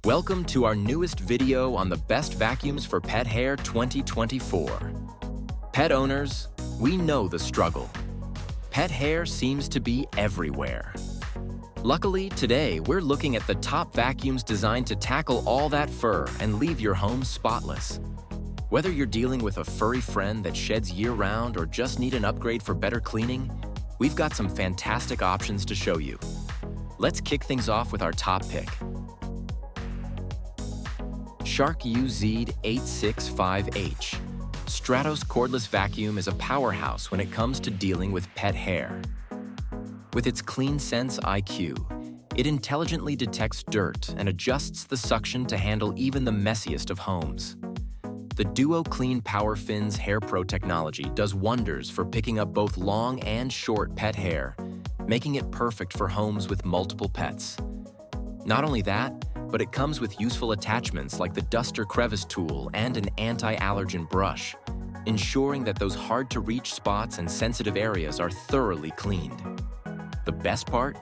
Welcome to our newest video on the best vacuums for pet hair 2024. Pet owners, we know the struggle. Pet hair seems to be everywhere. Luckily, today we're looking at the top vacuums designed to tackle all that fur and leave your home spotless. Whether you're dealing with a furry friend that sheds year-round or just need an upgrade for better cleaning, we've got some fantastic options to show you. Let's kick things off with our top pick. Shark UZ865H Stratos Cordless Vacuum is a powerhouse when it comes to dealing with pet hair. With its CleanSense IQ, it intelligently detects dirt and adjusts the suction to handle even the messiest of homes. The DuoClean PowerFins HairPro technology does wonders for picking up both long and short pet hair, making it perfect for homes with multiple pets. Not only that, but it comes with useful attachments like the Duster Crevice Tool and an Anti-Allergen Brush, ensuring that those hard-to-reach spots and sensitive areas are thoroughly cleaned. The best part?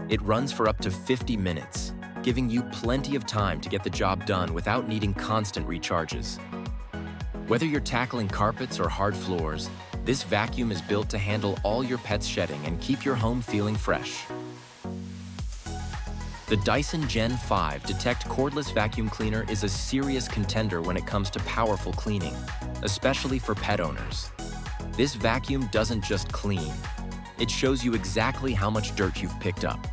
It runs for up to 50 minutes, giving you plenty of time to get the job done without needing constant recharges. Whether you're tackling carpets or hard floors, this vacuum is built to handle all your pet's shedding and keep your home feeling fresh. The Dyson Gen5detect Cordless Vacuum Cleaner is a serious contender when it comes to powerful cleaning, especially for pet owners. This vacuum doesn't just clean, it shows you exactly how much dirt you've picked up.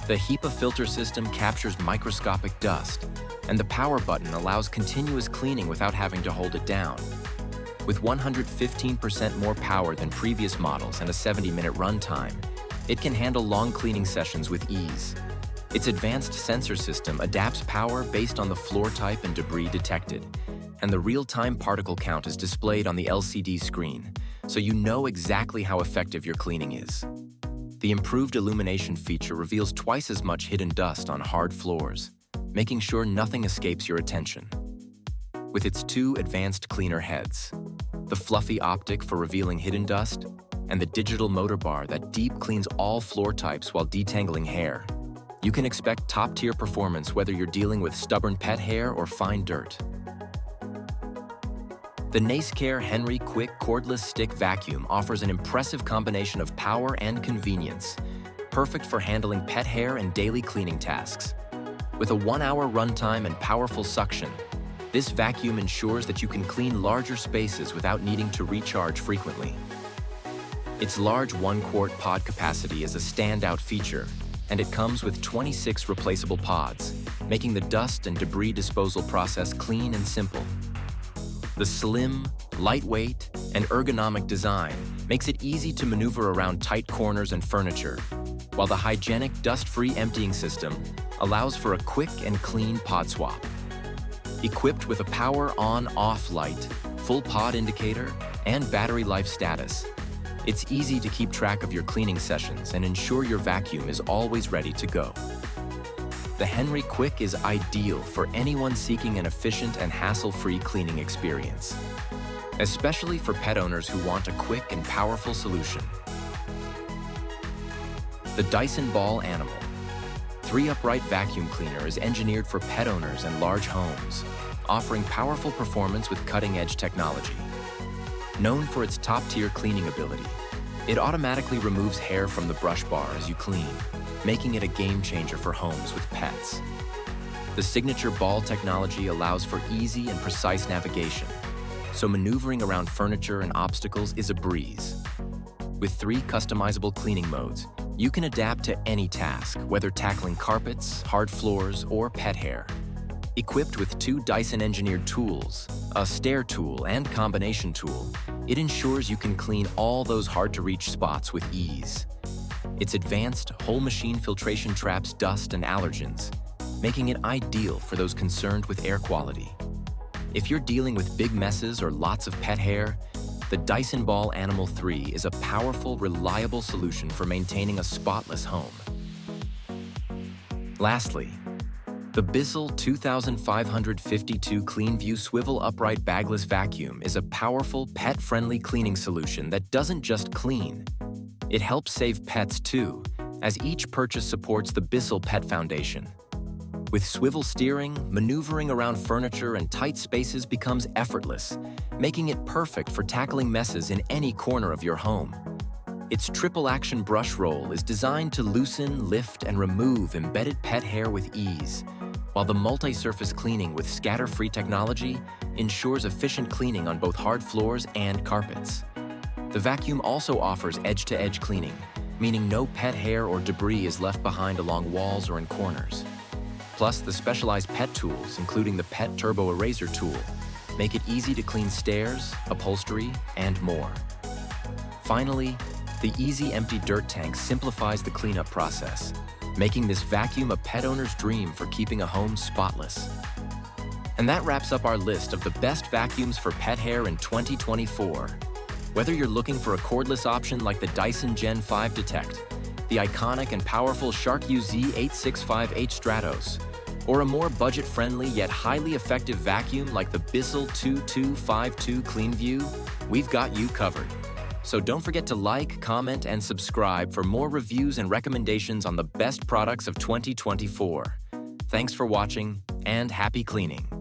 The HEPA filter system captures microscopic dust, and the power button allows continuous cleaning without having to hold it down. With 115% more power than previous models and a 70-minute runtime, it can handle long cleaning sessions with ease. Its advanced sensor system adapts power based on the floor type and debris detected, and the real-time particle count is displayed on the LCD screen, so you know exactly how effective your cleaning is. The improved illumination feature reveals twice as much hidden dust on hard floors, making sure nothing escapes your attention. With its two advanced cleaner heads, the fluffy optic for revealing hidden dust, and the digital motor bar that deep cleans all floor types while detangling hair, you can expect top-tier performance whether you're dealing with stubborn pet hair or fine dirt. The NaceCare Henry Quick Cordless Stick Vacuum offers an impressive combination of power and convenience, perfect for handling pet hair and daily cleaning tasks. With a 1-hour runtime and powerful suction, this vacuum ensures that you can clean larger spaces without needing to recharge frequently. Its large 1-quart pod capacity is a standout feature, and it comes with 26 replaceable pods, making the dust and debris disposal process clean and simple. The slim, lightweight, and ergonomic design makes it easy to maneuver around tight corners and furniture, while the hygienic, dust-free emptying system allows for a quick and clean pod swap. Equipped with a power on-off light, full pod indicator, and battery life status, it's easy to keep track of your cleaning sessions and ensure your vacuum is always ready to go. The Henry Quick is ideal for anyone seeking an efficient and hassle-free cleaning experience, especially for pet owners who want a quick and powerful solution. The Dyson Ball Animal 3-upright vacuum cleaner is engineered for pet owners and large homes, offering powerful performance with cutting-edge technology. Known for its top-tier cleaning ability, it automatically removes hair from the brush bar as you clean, making it a game-changer for homes with pets. The signature ball technology allows for easy and precise navigation, so maneuvering around furniture and obstacles is a breeze. With 3 customizable cleaning modes, you can adapt to any task, whether tackling carpets, hard floors, or pet hair. Equipped with 2 Dyson-engineered tools, a stair tool and combination tool, it ensures you can clean all those hard-to-reach spots with ease. Its advanced whole machine filtration traps dust and allergens, making it ideal for those concerned with air quality. If you're dealing with big messes or lots of pet hair, the Dyson Ball Animal 3 is a powerful, reliable solution for maintaining a spotless home. Lastly, the BISSELL 2552 CleanView Swivel Upright Bagless Vacuum is a powerful, pet-friendly cleaning solution that doesn't just clean. It helps save pets too, as each purchase supports the BISSELL Pet Foundation. With swivel steering, maneuvering around furniture and tight spaces becomes effortless, making it perfect for tackling messes in any corner of your home. Its triple-action brush roll is designed to loosen, lift, and remove embedded pet hair with ease, while the multi-surface cleaning with scatter-free technology ensures efficient cleaning on both hard floors and carpets. The vacuum also offers edge-to-edge cleaning, meaning no pet hair or debris is left behind along walls or in corners. Plus, the specialized pet tools, including the Pet Turbo Eraser tool, make it easy to clean stairs, upholstery, and more. Finally, the Easy Empty Dirt Tank simplifies the cleanup process, making this vacuum a pet owner's dream for keeping a home spotless. And that wraps up our list of the best vacuums for pet hair in 2024. Whether you're looking for a cordless option like the Dyson Gen5detect, the iconic and powerful Shark UZ865H Stratos, or a more budget-friendly yet highly effective vacuum like the BISSELL 2252 CleanView, we've got you covered. So don't forget to like, comment, and subscribe for more reviews and recommendations on the best products of 2024. Thanks for watching, and happy cleaning!